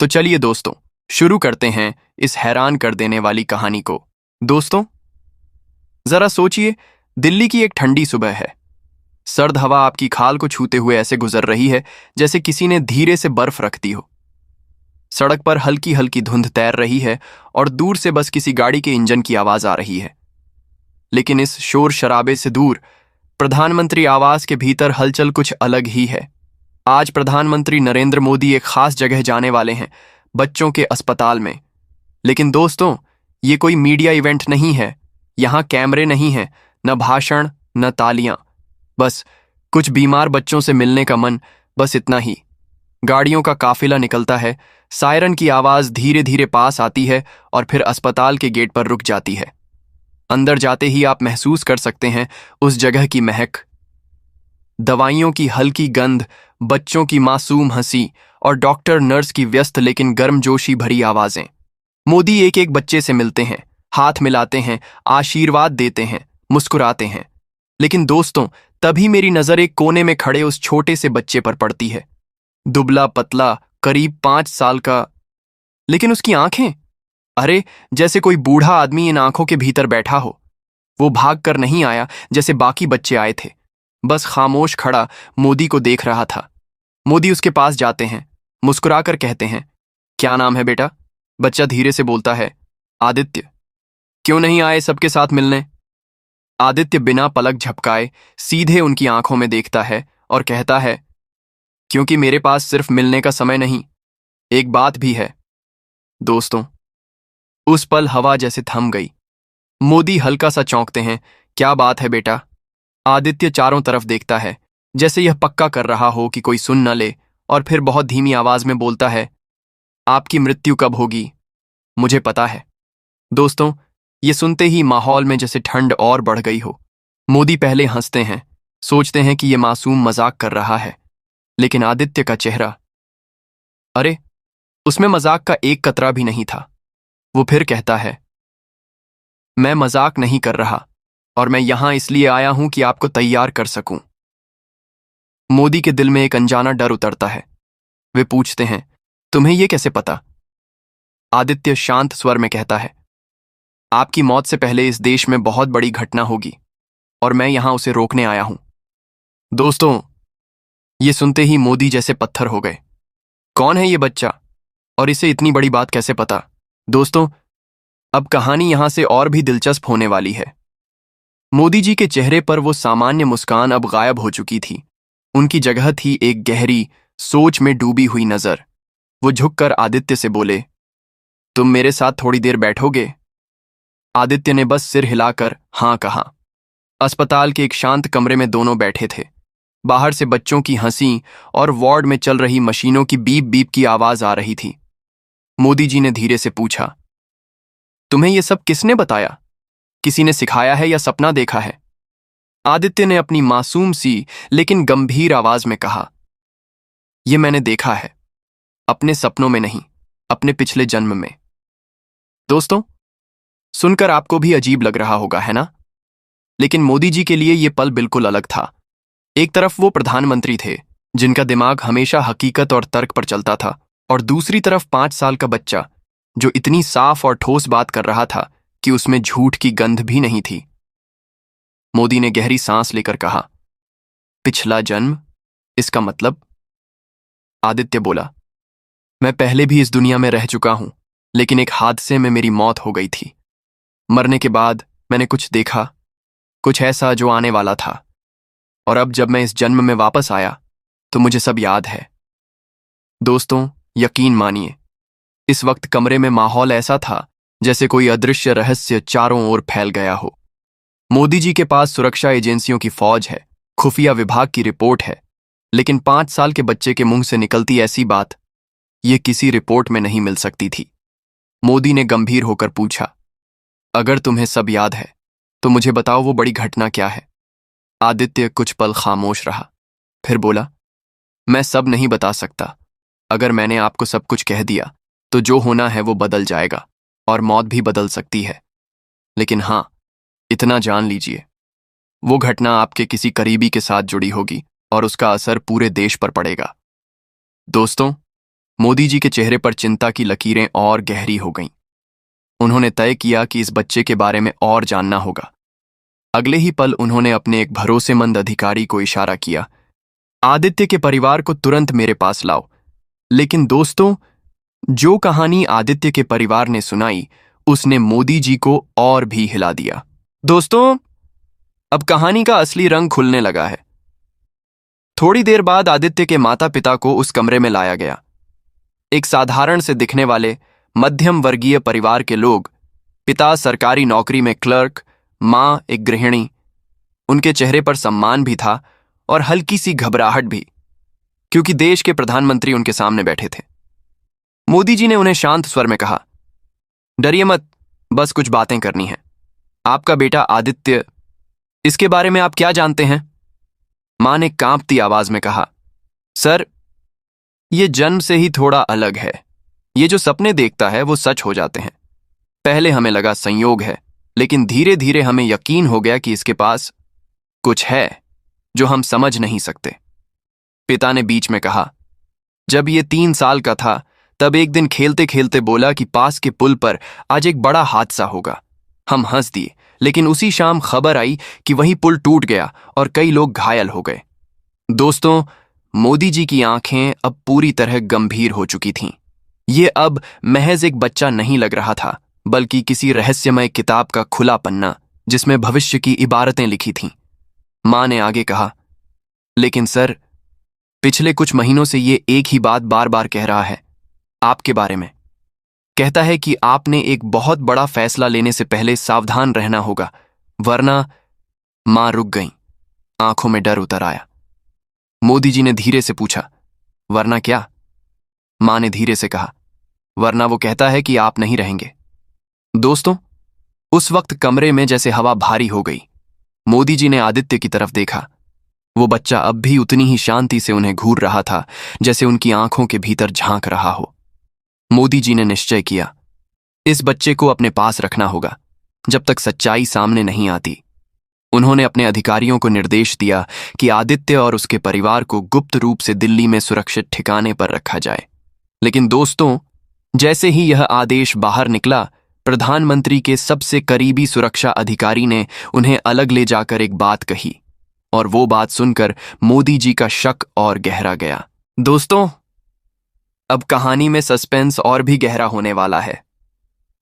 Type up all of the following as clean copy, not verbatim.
तो चलिए दोस्तों, शुरू करते हैं इस हैरान कर देने वाली कहानी को। दोस्तों, जरा सोचिए, दिल्ली की एक ठंडी सुबह है। सर्द हवा आपकी खाल को छूते हुए ऐसे गुजर रही है जैसे किसी ने धीरे से बर्फ रख दी हो। सड़क पर हल्की हल्की धुंध तैर रही है और दूर से बस किसी गाड़ी के इंजन की आवाज आ रही है। लेकिन इस शोर शराबे से दूर प्रधानमंत्री आवास के भीतर हलचल कुछ अलग ही है। आज प्रधानमंत्री नरेंद्र मोदी एक खास जगह जाने वाले हैं, बच्चों के अस्पताल में। लेकिन दोस्तों, ये कोई मीडिया इवेंट नहीं है। यहाँ कैमरे नहीं हैं, न भाषण, न तालियां। बस कुछ बीमार बच्चों से मिलने का मन, बस इतना ही। गाड़ियों का काफिला निकलता है, सायरन की आवाज धीरे धीरे पास आती है और फिर अस्पताल के गेट पर रुक जाती है। अंदर जाते ही आप महसूस कर सकते हैं उस जगह की महक, दवाइयों की हल्की गंध, बच्चों की मासूम हंसी और डॉक्टर नर्स की व्यस्त लेकिन गर्मजोशी भरी आवाजें। मोदी एक एक बच्चे से मिलते हैं, हाथ मिलाते हैं, आशीर्वाद देते हैं, मुस्कुराते हैं। लेकिन दोस्तों, तभी मेरी नजर एक कोने में खड़े उस छोटे से बच्चे पर पड़ती है। दुबला पतला, करीब 5 साल का, लेकिन उसकी आंखें, अरे जैसे कोई बूढ़ा आदमी इन आंखों के भीतर बैठा हो। वो भाग कर नहीं आया जैसे बाकी बच्चे आए थे, बस खामोश खड़ा मोदी को देख रहा था। मोदी उसके पास जाते हैं, मुस्कुराकर कहते हैं, क्या नाम है बेटा? बच्चा धीरे से बोलता है, आदित्य। क्यों नहीं आए सबके साथ मिलने? आदित्य बिना पलक झपकाए सीधे उनकी आंखों में देखता है और कहता है, क्योंकि मेरे पास सिर्फ मिलने का समय नहीं, एक बात भी है। दोस्तों, उस पल हवा जैसे थम गई। मोदी हल्का सा चौंकते हैं। क्या बात है बेटा? आदित्य चारों तरफ देखता है, जैसे यह पक्का कर रहा हो कि कोई सुन न ले, और फिर बहुत धीमी आवाज में बोलता है, आपकी मृत्यु कब होगी? मुझे पता है। दोस्तों, ये सुनते ही माहौल में जैसे ठंड और बढ़ गई हो। मोदी पहले हंसते हैं, सोचते हैं कि ये मासूम मजाक कर रहा है। लेकिन आदित्य का चेहरा, अरे उसमें मजाक का एक कतरा भी नहीं था। वो फिर कहता है, मैं मजाक नहीं कर रहा, और मैं यहां इसलिए आया हूं कि आपको तैयार कर सकूं। मोदी के दिल में एक अनजाना डर उतरता है। वे पूछते हैं, तुम्हें यह कैसे पता? आदित्य शांत स्वर में कहता है, आपकी मौत से पहले इस देश में बहुत बड़ी घटना होगी, और मैं यहां उसे रोकने आया हूं। दोस्तों, ये सुनते ही मोदी जैसे पत्थर हो गए। कौन है ये बच्चा, और इसे इतनी बड़ी बात कैसे पता? दोस्तों, अब कहानी यहां से और भी दिलचस्प होने वाली है। मोदी जी के चेहरे पर वो सामान्य मुस्कान अब गायब हो चुकी थी। उनकी जगह थी एक गहरी, सोच में डूबी हुई नजर। वो झुककर आदित्य से बोले, तुम मेरे साथ थोड़ी देर बैठोगे? आदित्य ने बस सिर हिलाकर हां कहा। अस्पताल के एक शांत कमरे में दोनों बैठे थे। बाहर से बच्चों की हंसी और वार्ड में चल रही मशीनों की बीप बीप की आवाज आ रही थी। मोदी जी ने धीरे से पूछा, तुम्हें यह सब किसने बताया? किसी ने सिखाया है या सपना देखा है? आदित्य ने अपनी मासूम सी लेकिन गंभीर आवाज में कहा, यह मैंने देखा है, अपने सपनों में नहीं, अपने पिछले जन्म में। दोस्तों, सुनकर आपको भी अजीब लग रहा होगा, है ना? लेकिन मोदी जी के लिए यह पल बिल्कुल अलग था। एक तरफ वो प्रधानमंत्री थे, जिनका दिमाग हमेशा हकीकत और तर्क पर चलता था, और दूसरी तरफ 5 साल का बच्चा, जो इतनी साफ और ठोस बात कर रहा था कि उसमें झूठ की गंध भी नहीं थी। मोदी ने गहरी सांस लेकर कहा, पिछला जन्म, इसका मतलब? आदित्य बोला, मैं पहले भी इस दुनिया में रह चुका हूं, लेकिन एक हादसे में मेरी मौत हो गई थी। मरने के बाद मैंने कुछ देखा, कुछ ऐसा जो आने वाला था, और अब जब मैं इस जन्म में वापस आया तो मुझे सब याद है। दोस्तों, यकीन मानिए, इस वक्त कमरे में माहौल ऐसा था जैसे कोई अदृश्य रहस्य चारों ओर फैल गया हो। मोदी जी के पास सुरक्षा एजेंसियों की फौज है, खुफिया विभाग की रिपोर्ट है, लेकिन 5 साल के बच्चे के मुंह से निकलती ऐसी बात, ये किसी रिपोर्ट में नहीं मिल सकती थी। मोदी ने गंभीर होकर पूछा, अगर तुम्हें सब याद है तो मुझे बताओ वो बड़ी घटना क्या है? आदित्य कुछ पल खामोश रहा, फिर बोला, मैं सब नहीं बता सकता। अगर मैंने आपको सब कुछ कह दिया तो जो होना है वो बदल जाएगा, और मौत भी बदल सकती है। लेकिन हां, इतना जान लीजिए, वो घटना आपके किसी करीबी के साथ जुड़ी होगी, और उसका असर पूरे देश पर पड़ेगा। दोस्तों, मोदी जी के चेहरे पर चिंता की लकीरें और गहरी हो गईं। उन्होंने तय किया कि इस बच्चे के बारे में और जानना होगा। अगले ही पल उन्होंने अपने एक भरोसेमंद अधिकारी को इशारा किया, आदित्य के परिवार को तुरंत मेरे पास लाओ। लेकिन दोस्तों, जो कहानी आदित्य के परिवार ने सुनाई उसने मोदी जी को और भी हिला दिया। दोस्तों, अब कहानी का असली रंग खुलने लगा है। थोड़ी देर बाद आदित्य के माता पिता को उस कमरे में लाया गया। एक साधारण से दिखने वाले मध्यम वर्गीय परिवार के लोग, पिता सरकारी नौकरी में क्लर्क, मां एक गृहिणी। उनके चेहरे पर सम्मान भी था और हल्की सी घबराहट भी, क्योंकि देश के प्रधानमंत्री उनके सामने बैठे थे। मोदी जी ने उन्हें शांत स्वर में कहा, डरिए मत, बस कुछ बातें करनी है। आपका बेटा आदित्य, इसके बारे में आप क्या जानते हैं? मां ने कांपती आवाज में कहा, सर, ये जन्म से ही थोड़ा अलग है। ये जो सपने देखता है वो सच हो जाते हैं। पहले हमें लगा संयोग है, लेकिन धीरे धीरे हमें यकीन हो गया कि इसके पास कुछ है जो हम समझ नहीं सकते। पिता ने बीच में कहा, जब ये 3 साल का था तब एक दिन खेलते खेलते बोला कि पास के पुल पर आज एक बड़ा हादसा होगा। हम हंस दिए, लेकिन उसी शाम खबर आई कि वही पुल टूट गया और कई लोग घायल हो गए। दोस्तों, मोदी जी की आंखें अब पूरी तरह गंभीर हो चुकी थीं। ये अब महज एक बच्चा नहीं लग रहा था, बल्कि किसी रहस्यमय किताब का खुला पन्ना जिसमें भविष्य की इबारतें लिखी थीं। मां ने आगे कहा, लेकिन सर, पिछले कुछ महीनों से ये एक ही बात बार बार कह रहा है आपके बारे में। कहता है कि आपने एक बहुत बड़ा फैसला लेने से पहले सावधान रहना होगा, वरना। मां रुक गईं, आंखों में डर उतर आया। मोदी जी ने धीरे से पूछा, वरना क्या? मां ने धीरे से कहा, वरना वो कहता है कि आप नहीं रहेंगे। दोस्तों, उस वक्त कमरे में जैसे हवा भारी हो गई। मोदी जी ने आदित्य की तरफ देखा। वो बच्चा अब भी उतनी ही शांति से उन्हें घूर रहा था जैसे उनकी आंखों के भीतर झांक रहा हो। मोदी जी ने निश्चय किया, इस बच्चे को अपने पास रखना होगा जब तक सच्चाई सामने नहीं आती। उन्होंने अपने अधिकारियों को निर्देश दिया कि आदित्य और उसके परिवार को गुप्त रूप से दिल्ली में सुरक्षित ठिकाने पर रखा जाए। लेकिन दोस्तों, जैसे ही यह आदेश बाहर निकला, प्रधानमंत्री के सबसे करीबी सुरक्षा अधिकारी ने उन्हें अलग ले जाकर एक बात कही, और वो बात सुनकर मोदी जी का शक और गहरा गया। दोस्तों, अब कहानी में सस्पेंस और भी गहरा होने वाला है।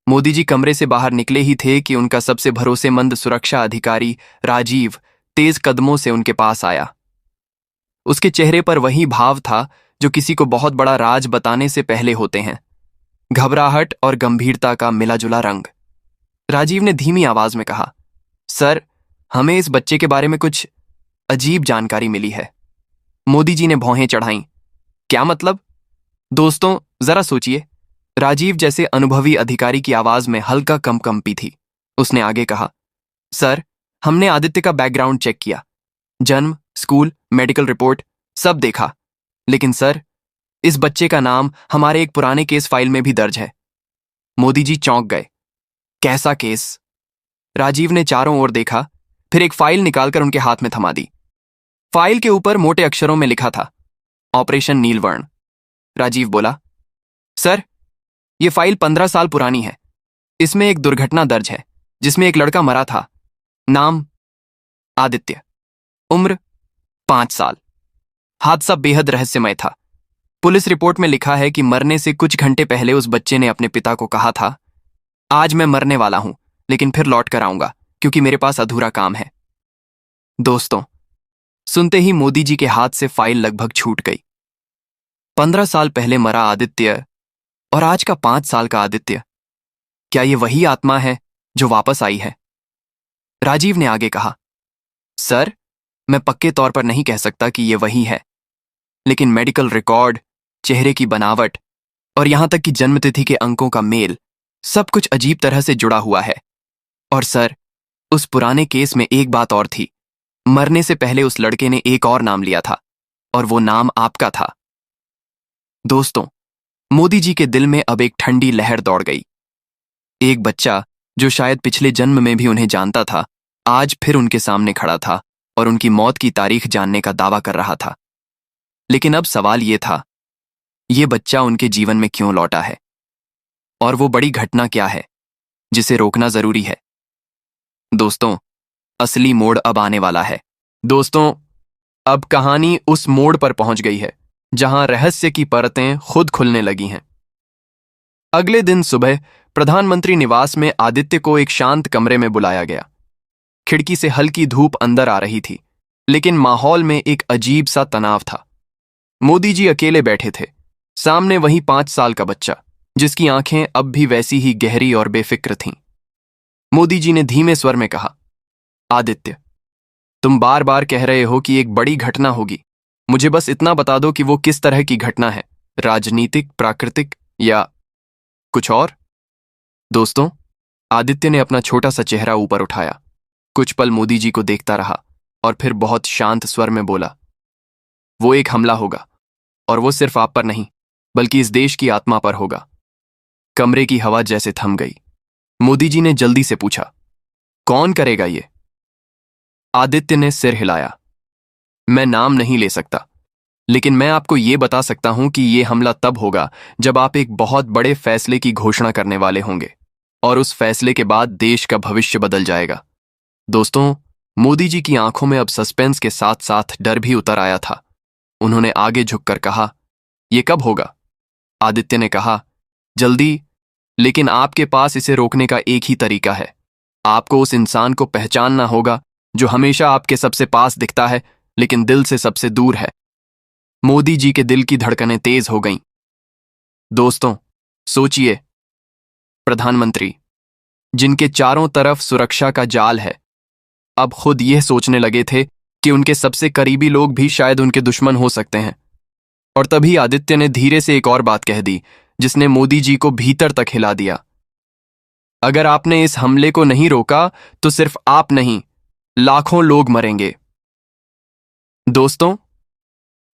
मोदी जी कमरे से बाहर निकले ही थे कि उनका सबसे भरोसेमंद सुरक्षा अधिकारी राजीव तेज कदमों से उनके पास आया। उसके चेहरे पर वही भाव था जो किसी को बहुत बड़ा राज बताने से पहले होते हैं, घबराहट और गंभीरता का मिलाजुला रंग। राजीव ने धीमी आवाज में कहा, सर, हमें इस बच्चे के बारे में कुछ अजीब जानकारी मिली है। मोदी जी ने भौहें चढ़ाईं। क्या मतलब? दोस्तों, जरा सोचिए। राजीव जैसे अनुभवी अधिकारी की आवाज में हल्का कंपी थी। उसने आगे कहा, सर, हमने आदित्य का बैकग्राउंड चेक किया, जन्म, स्कूल, मेडिकल रिपोर्ट सब देखा। लेकिन सर, इस बच्चे का नाम हमारे एक पुराने केस फाइल में भी दर्ज है। मोदी जी चौंक गए। कैसा केस? राजीव ने चारों ओर देखा, फिर एक फाइल निकालकर उनके हाथ में थमा दी। फाइल के ऊपर मोटे अक्षरों में लिखा था, ऑपरेशन नीलवर्ण। राजीव बोला, सर, यह फाइल 15 साल पुरानी है। इसमें एक दुर्घटना दर्ज है जिसमें एक लड़का मरा था। नाम आदित्य, उम्र 5 साल। हादसा बेहद रहस्यमय था। पुलिस रिपोर्ट में लिखा है कि मरने से कुछ घंटे पहले उस बच्चे ने अपने पिता को कहा था, आज मैं मरने वाला हूं, लेकिन फिर लौट कर आऊंगा क्योंकि मेरे पास अधूरा काम है। दोस्तों, सुनते ही मोदी जी के हाथ से फाइल लगभग छूट गई। 15 साल पहले मरा आदित्य और आज का 5 साल का आदित्य, क्या ये वही आत्मा है जो वापस आई है? राजीव ने आगे कहा, सर, मैं पक्के तौर पर नहीं कह सकता कि ये वही है, लेकिन मेडिकल रिकॉर्ड, चेहरे की बनावट और यहां तक कि जन्मतिथि के अंकों का मेल, सब कुछ अजीब तरह से जुड़ा हुआ है। और सर, उस पुराने केस में एक बात और थी, मरने से पहले उस लड़के ने एक और नाम लिया था और वो नाम आपका था। दोस्तों, मोदी जी के दिल में अब एक ठंडी लहर दौड़ गई। एक बच्चा जो शायद पिछले जन्म में भी उन्हें जानता था, आज फिर उनके सामने खड़ा था और उनकी मौत की तारीख जानने का दावा कर रहा था। लेकिन अब सवाल यह था, ये बच्चा उनके जीवन में क्यों लौटा है और वो बड़ी घटना क्या है जिसे रोकना जरूरी है। दोस्तों, असली मोड़ अब आने वाला है। दोस्तों, अब कहानी उस मोड़ पर पहुंच गई है जहां रहस्य की परतें खुद खुलने लगी हैं। अगले दिन सुबह प्रधानमंत्री निवास में आदित्य को एक शांत कमरे में बुलाया गया। खिड़की से हल्की धूप अंदर आ रही थी, लेकिन माहौल में एक अजीब सा तनाव था। मोदी जी अकेले बैठे थे, सामने वही 5 साल का बच्चा जिसकी आंखें अब भी वैसी ही गहरी और बेफिक्र थीं। मोदी जी ने धीमे स्वर में कहा, आदित्य, तुम बार बार कह रहे हो कि एक बड़ी घटना होगी। मुझे बस इतना बता दो कि वो किस तरह की घटना है, राजनीतिक, प्राकृतिक या कुछ और। दोस्तों, आदित्य ने अपना छोटा सा चेहरा ऊपर उठाया, कुछ पल मोदी जी को देखता रहा और फिर बहुत शांत स्वर में बोला, वो एक हमला होगा, और वो सिर्फ आप पर नहीं बल्कि इस देश की आत्मा पर होगा। कमरे की हवा जैसे थम गई। मोदी जी ने जल्दी से पूछा, कौन करेगा ये? आदित्य ने सिर हिलाया, मैं नाम नहीं ले सकता, लेकिन मैं आपको ये बता सकता हूं कि ये हमला तब होगा जब आप एक बहुत बड़े फैसले की घोषणा करने वाले होंगे, और उस फैसले के बाद देश का भविष्य बदल जाएगा। दोस्तों, मोदी जी की आंखों में अब सस्पेंस के साथ साथ डर भी उतर आया था। उन्होंने आगे झुककर कहा, ये कब होगा? आदित्य ने कहा, जल्दी, लेकिन आपके पास इसे रोकने का एक ही तरीका है। आपको उस इंसान को पहचानना होगा जो हमेशा आपके सबसे पास दिखता है लेकिन दिल से सबसे दूर है। मोदी जी के दिल की धड़कनें तेज हो गईं। दोस्तों, सोचिए, प्रधानमंत्री जिनके चारों तरफ सुरक्षा का जाल है, अब खुद यह सोचने लगे थे कि उनके सबसे करीबी लोग भी शायद उनके दुश्मन हो सकते हैं। और तभी आदित्य ने धीरे से एक और बात कह दी जिसने मोदी जी को भीतर तक हिला दिया। अगर आपने इस हमले को नहीं रोका तो सिर्फ आप नहीं, लाखों लोग मरेंगे। दोस्तों,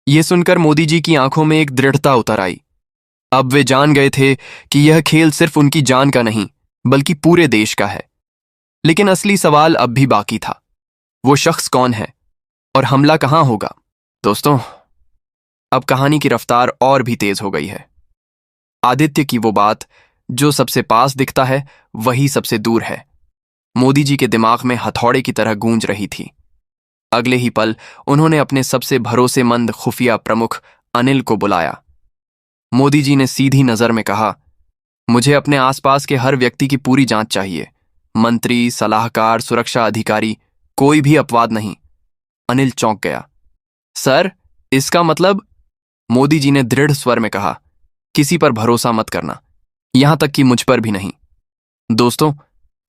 यह सुनकर मोदी जी की आंखों में एक दृढ़ता उतर आई। अब वे जान गए थे कि यह खेल सिर्फ उनकी जान का नहीं बल्कि पूरे देश का है। लेकिन असली सवाल अब भी बाकी था, वो शख्स कौन है और हमला कहां होगा? दोस्तों, अब कहानी की रफ्तार और भी तेज हो गई है। आदित्य की वो बात जो सबसे पास दिखता है वही सबसे दूर है, मोदी जी के दिमाग में हथौड़े की तरह गूंज रही थी। अगले ही पल उन्होंने अपने सबसे भरोसेमंद खुफिया प्रमुख अनिल को बुलाया। मोदी जी ने सीधी नजर में कहा, मुझे अपने आसपास के हर व्यक्ति की पूरी जांच चाहिए, मंत्री, सलाहकार, सुरक्षा अधिकारी, कोई भी अपवाद नहीं। अनिल चौंक गया। सर, इसका मतलब? मोदी जी ने दृढ़ स्वर में कहा, किसी पर भरोसा मत करना, यहां तक कि मुझ पर भी नहीं। दोस्तों,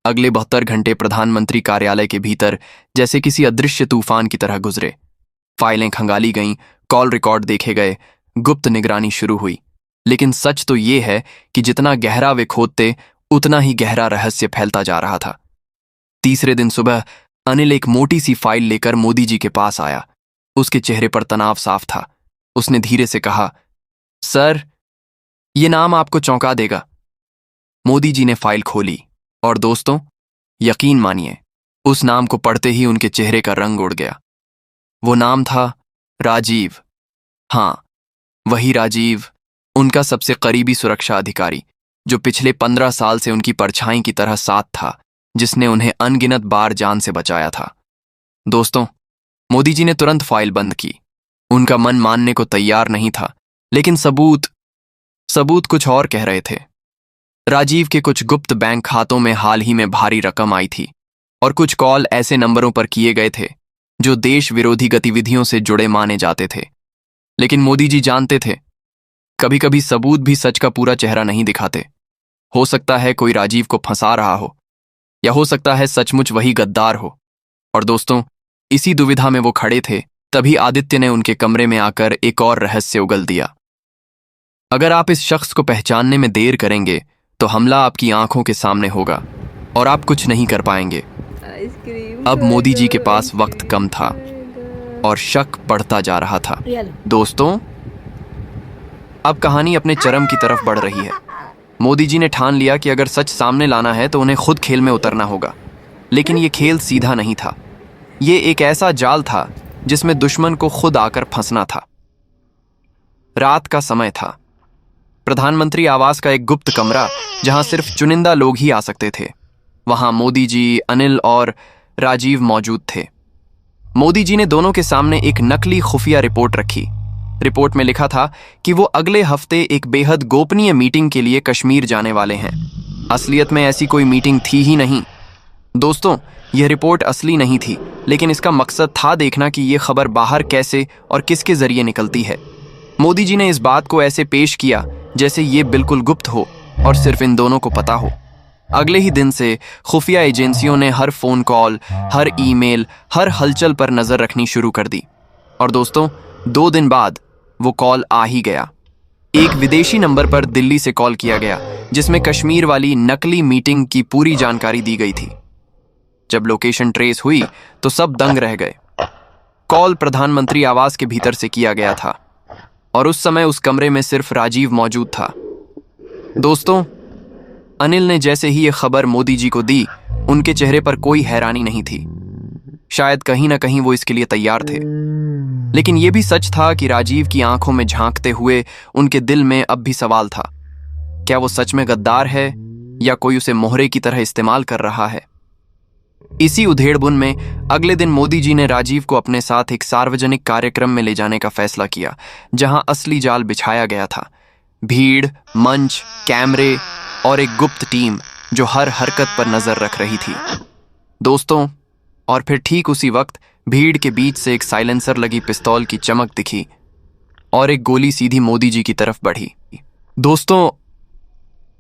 अगले 72 घंटे प्रधानमंत्री कार्यालय के भीतर जैसे किसी अदृश्य तूफान की तरह गुजरे। फाइलें खंगाली गईं, कॉल रिकॉर्ड देखे गए, गुप्त निगरानी शुरू हुई। लेकिन सच तो ये है कि जितना गहरा वे खोदते उतना ही गहरा रहस्य फैलता जा रहा था। तीसरे दिन सुबह अनिल एक मोटी सी फाइल लेकर मोदी जी के पास आया। उसके चेहरे पर तनाव साफ था। उसने धीरे से कहा, सर, ये नाम आपको चौंका देगा। मोदी जी ने फाइल खोली और दोस्तों, यकीन मानिए, उस नाम को पढ़ते ही उनके चेहरे का रंग उड़ गया। वो नाम था राजीव। हां, वही राजीव, उनका सबसे करीबी सुरक्षा अधिकारी जो पिछले 15 साल से उनकी परछाई की तरह साथ था, जिसने उन्हें अनगिनत बार जान से बचाया था। दोस्तों, मोदी जी ने तुरंत फाइल बंद की। उनका मन मानने को तैयार नहीं था, लेकिन सबूत कुछ और कह रहे थे। राजीव के कुछ गुप्त बैंक खातों में हाल ही में भारी रकम आई थी और कुछ कॉल ऐसे नंबरों पर किए गए थे जो देश विरोधी गतिविधियों से जुड़े माने जाते थे। लेकिन मोदी जी जानते थे, कभी कभी सबूत भी सच का पूरा चेहरा नहीं दिखाते। हो सकता है कोई राजीव को फंसा रहा हो, या हो सकता है सचमुच वही गद्दार हो। और दोस्तों, इसी दुविधा में वो खड़े थे, तभी आदित्य ने उनके कमरे में आकर एक और रहस्य उगल दिया। अगर आप इस शख्स को पहचानने में देर करेंगे तो हमला आपकी आंखों के सामने होगा और आप कुछ नहीं कर पाएंगे। अब मोदी जी के पास वक्त कम था और शक बढ़ता जा रहा था। दोस्तों, अब कहानी अपने चरम की तरफ बढ़ रही है। मोदी जी ने ठान लिया कि अगर सच सामने लाना है तो उन्हें खुद खेल में उतरना होगा। लेकिन ये खेल सीधा नहीं था। ये एक ऐसा जाल था जिसमें दुश्मन को खुद आकर फंसना था। रात का समय था प्रधानमंत्री आवास का एक गुप्त कमरा जहां सिर्फ चुनिंदा लोग ही आ सकते थे। वहां मोदी जी, अनिल और राजीव मौजूद थे। मोदी जी ने दोनों के सामने एक नकली खुफिया रिपोर्ट रखी। रिपोर्ट में लिखा था कि वो अगले हफ्ते एक बेहद गोपनीय मीटिंग के लिए कश्मीर जाने वाले हैं। असलियत में ऐसी कोई मीटिंग थी ही नहीं। दोस्तों, यह रिपोर्ट असली नहीं थी, लेकिन इसका मकसद था देखना कि यह खबर बाहर कैसे और किसके जरिए निकलती है। मोदी जी ने इस बात को ऐसे पेश किया जैसे ये बिल्कुल गुप्त हो और सिर्फ इन दोनों को पता हो। अगले ही दिन से खुफिया एजेंसियों ने हर फोन कॉल, हर ईमेल, हर हलचल पर नजर रखनी शुरू कर दी। और दोस्तों, 2 दिन बाद वो कॉल आ ही गया। एक विदेशी नंबर पर दिल्ली से कॉल किया गया जिसमें कश्मीर वाली नकली मीटिंग की पूरी जानकारी दी गई थी। जब लोकेशन ट्रेस हुई तो सब दंग रह गए। कॉल प्रधानमंत्री आवास के भीतर से किया गया था और उस समय उस कमरे में सिर्फ राजीव मौजूद था। दोस्तों, अनिल ने जैसे ही ये खबर मोदी जी को दी, उनके चेहरे पर कोई हैरानी नहीं थी। शायद कहीं ना कहीं वो इसके लिए तैयार थे। लेकिन यह भी सच था कि राजीव की आंखों में झांकते हुए उनके दिल में अब भी सवाल था। क्या वो सच में गद्दार है या कोई उसे मोहरे की तरह इस्तेमाल कर रहा है? इसी उधेड़बुन में अगले दिन मोदी जी ने राजीव को अपने साथ एक सार्वजनिक कार्यक्रम में ले जाने का फैसला किया, जहां असली जाल बिछाया गया था। भीड़, मंच, कैमरे और एक गुप्त टीम जो हर हरकत पर नजर रख रही थी। दोस्तों, और फिर ठीक उसी वक्त भीड़ के बीच से एक साइलेंसर लगी पिस्तौल की चमक दिखी और एक गोली सीधी मोदी जी की तरफ बढ़ी। दोस्तों,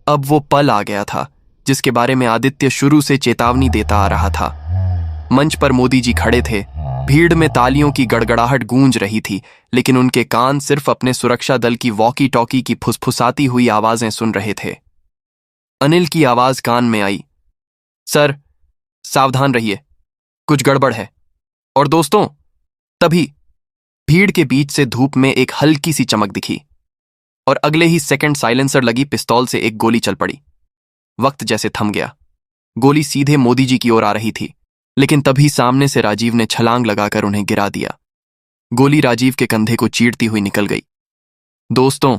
अब वो पल आ गया था जिसके बारे में आदित्य शुरू से चेतावनी देता आ रहा था। मंच पर मोदी जी खड़े थे। भीड़ में तालियों की गड़गड़ाहट गूंज रही थी, लेकिन उनके कान सिर्फ अपने सुरक्षा दल की वॉकी टॉकी की फुसफुसाती हुई आवाजें सुन रहे थे। अनिल की आवाज कान में आई, सर, सावधान रहिए, कुछ गड़बड़ है। और दोस्तों, तभी भीड़ के बीच से धूप में एक हल्की सी चमक दिखी और अगले ही सेकंड साइलेंसर लगी पिस्तौल से एक गोली चल पड़ी। वक्त जैसे थम गया। गोली सीधे मोदी जी की ओर आ रही थी, लेकिन तभी सामने से राजीव ने छलांग लगाकर उन्हें गिरा दिया। गोली राजीव के कंधे को चीरती हुई निकल गई। दोस्तों,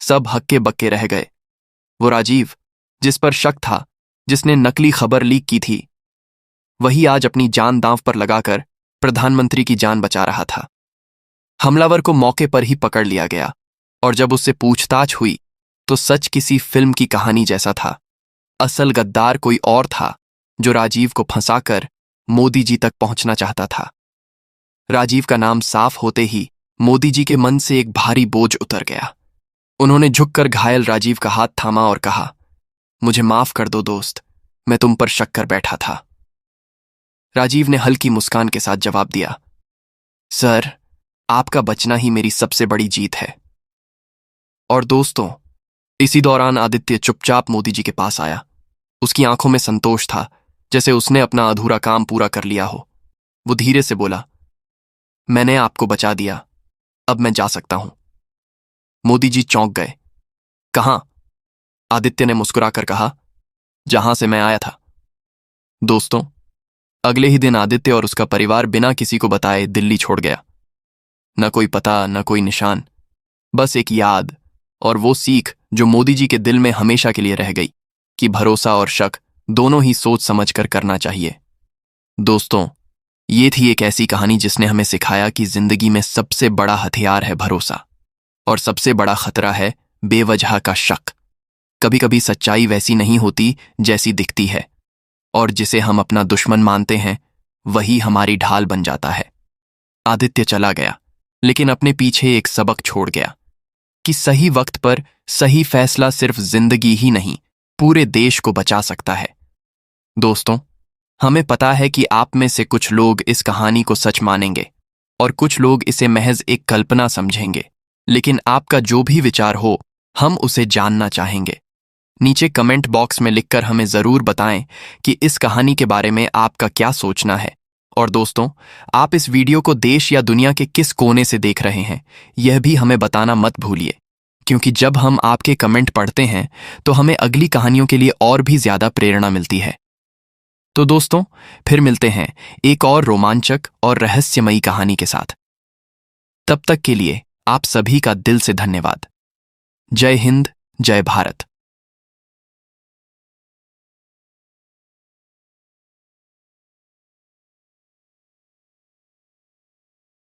सब हक्के बक्के रह गए। वो राजीव जिस पर शक था, जिसने नकली खबर लीक की थी, वही आज अपनी जान दांव पर लगाकर प्रधानमंत्री की जान बचा रहा था। हमलावर को मौके पर ही पकड़ लिया गया और जब उससे पूछताछ हुई तो सच किसी फिल्म की कहानी जैसा था। असल गद्दार कोई और था जो राजीव को फंसाकर मोदी जी तक पहुंचना चाहता था। राजीव का नाम साफ होते ही मोदी जी के मन से एक भारी बोझ उतर गया। उन्होंने झुककर घायल राजीव का हाथ थामा और कहा, मुझे माफ कर दो दोस्त, मैं तुम पर शक कर बैठा था। राजीव ने हल्की मुस्कान के साथ जवाब दिया, सर, आपका बचना ही मेरी सबसे बड़ी जीत है। और दोस्तों, इसी दौरान आदित्य चुपचाप मोदी जी के पास आया। उसकी आंखों में संतोष था, जैसे उसने अपना अधूरा काम पूरा कर लिया हो। वो धीरे से बोला, मैंने आपको बचा दिया, अब मैं जा सकता हूं। मोदी जी चौंक गए। कहां? आदित्य ने मुस्कुराकर कहा, जहां से मैं आया था। दोस्तों, अगले ही दिन आदित्य और उसका परिवार बिना किसी को बताए दिल्ली छोड़ गया। न कोई पता, न कोई निशान, बस एक याद और वो सीख जो मोदी जी के दिल में हमेशा के लिए रह गई कि भरोसा और शक दोनों ही सोच समझकर करना चाहिए। दोस्तों, ये थी एक ऐसी कहानी जिसने हमें सिखाया कि जिंदगी में सबसे बड़ा हथियार है भरोसा और सबसे बड़ा खतरा है बेवजह का शक। कभी कभी सच्चाई वैसी नहीं होती जैसी दिखती है, और जिसे हम अपना दुश्मन मानते हैं वही हमारी ढाल बन जाता है। आदित्य चला गया, लेकिन अपने पीछे एक सबक छोड़ गया कि सही वक्त पर सही फैसला सिर्फ जिंदगी ही नहीं, पूरे देश को बचा सकता है। दोस्तों, हमें पता है कि आप में से कुछ लोग इस कहानी को सच मानेंगे और कुछ लोग इसे महज एक कल्पना समझेंगे, लेकिन आपका जो भी विचार हो, हम उसे जानना चाहेंगे। नीचे कमेंट बॉक्स में लिखकर हमें जरूर बताएं कि इस कहानी के बारे में आपका क्या सोचना है। और दोस्तों, आप इस वीडियो को देश या दुनिया के किस कोने से देख रहे हैं, यह भी हमें बताना मत भूलिए, क्योंकि जब हम आपके कमेंट पढ़ते हैं तो हमें अगली कहानियों के लिए और भी ज्यादा प्रेरणा मिलती है। तो दोस्तों, फिर मिलते हैं एक और रोमांचक और रहस्यमयी कहानी के साथ। तब तक के लिए आप सभी का दिल से धन्यवाद। जय हिंद, जय भारत।